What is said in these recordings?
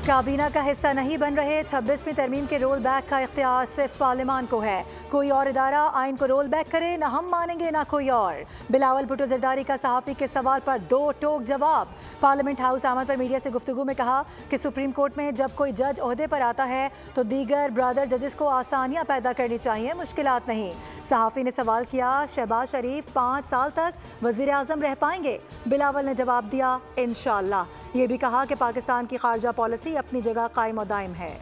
काबीना का हिस्सा नहीं बन रहे 26वीं तरमीम के रोल बैक का इख्तियार सिर्फ पार्लियामान को है। कोई और इदारा आइन को रोल बैक करे ना हम मानेंगे ना कोई और। बिलावल भुट्टो जरदारी का सहाफ़ी के सवाल पर दो टोक जवाब। पार्लियामेंट हाउस आमद पर मीडिया से गुफ्तगू में कहा कि सुप्रीम कोर्ट में जब कोई जज ओहदे पर आता है तो दीगर ब्रदर जजेस को आसानियां पैदा करनी चाहिए, मुश्किलात नहीं। सहाफ़ी ने सवाल किया, शहबाज शरीफ 5 साल तक वज़ीर आज़म रह पाएंगे? बिलावल ने जवाब दिया, इंशाअल्लाह। ये भी कहा कि पाकिस्तान की खारजा पॉलिसी अपनी जगह कायम और दायम है।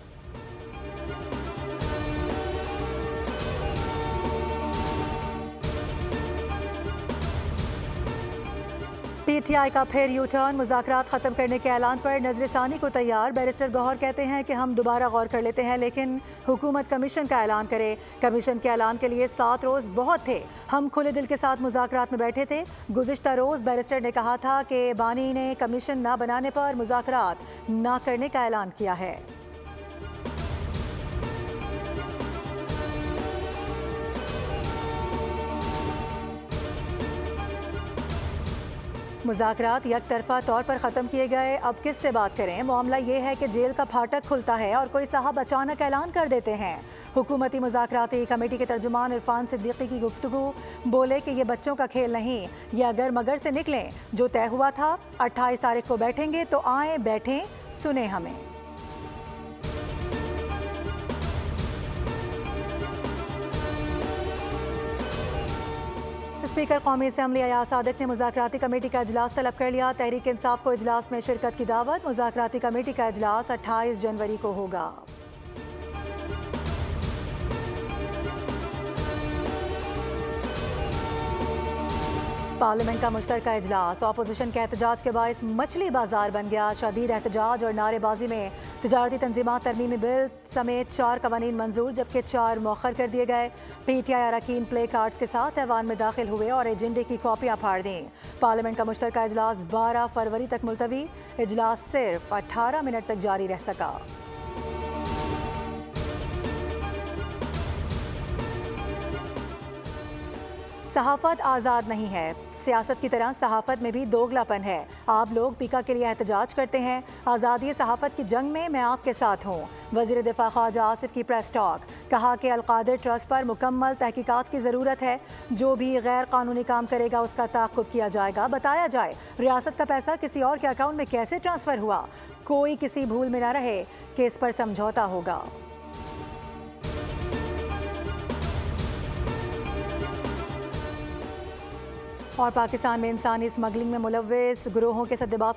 पीटीआई का फिर यू टर्न। मुज़ाकरात ख़त्म करने के ऐलान पर नज़रसानी को तैयार। बैरिस्टर गौहर कहते हैं कि हम दोबारा गौर कर लेते हैं, लेकिन हुकूमत कमीशन का ऐलान करे। कमीशन के ऐलान के लिए 7 रोज़ बहुत थे। हम खुले दिल के साथ मुज़ाकरात में बैठे थे। गुज़िश्ता रोज़ बैरिस्टर ने कहा था कि बानी ने कमीशन ना बनाने पर मुज़ाकरात ना करने का ऐलान किया है। मुज़ाकरात एक तरफा तौर पर ख़त्म किए गए। अब किस से बात करें? मामला ये है कि जेल का फाटक खुलता है और कोई साहब अचानक ऐलान कर देते हैं। हुकूमती मुज़ाकराती कमेटी के तर्जुमान इरफान सिद्दीकी की गुफ्तगू। बोले कि ये बच्चों का खेल नहीं, ये अगर मगर से निकलें। जो तय हुआ था 28 तारीख को बैठेंगे तो आए, बैठें, सुने हमें। स्पीकर कौमी असम्बली अयाज सादिक ने मुज़ाकराती कमेटी का इजलास तलब कर लिया। तहरीक इंसाफ को इजलास में शिरकत की दावत। मुज़ाकराती कमेटी का इजलास 28 जनवरी को होगा। पार्लियामेंट का मुश्तरका इजलास। अपोजिशन के एहतजाज के बायस मछली बाजार बन गया। शदीद एहतजाज और नारेबाजी में तिजारती तंजीमात तरमीमी बिल समेत 4 कवानीन मंजूर, जबकि 4 मौखर कर दिए गए। पीटीआई अरकान प्ले कार्ड्स के साथ ऐवान में दाखिल हुए और एजेंडे की कॉपियां फाड़ दी। पार्लियामेंट का मुश्तरका इजलास 12 फरवरी तक मुलतवी। इजलास सिर्फ 18 मिनट तक जारी रह सका। सहाफत आज़ाद नहीं है। सियासत की तरह सहाफत में भी दोगलापन है। आप लोग पीका के लिए एहतजाज करते हैं। आज़ादी सहाफत की जंग में मैं आपके साथ हूँ। वज़ीर दिफा ख्वाजा आसिफ की प्रेस टॉक। कहा कि अलकादिर ट्रस्ट पर मुकम्मल तहकीकात की ज़रूरत है। जो भी गैर कानूनी काम करेगा उसका ताक़ुब किया जाएगा। बताया जाए रियासत का पैसा किसी और के अकाउंट में कैसे ट्रांसफ़र हुआ। कोई किसी भूल में न रहे कि इस पर समझौता होगा। और पाकिस्तान में इंसानी स्मगलिंग में मुलव्वस गिरोहों के सद्देबाप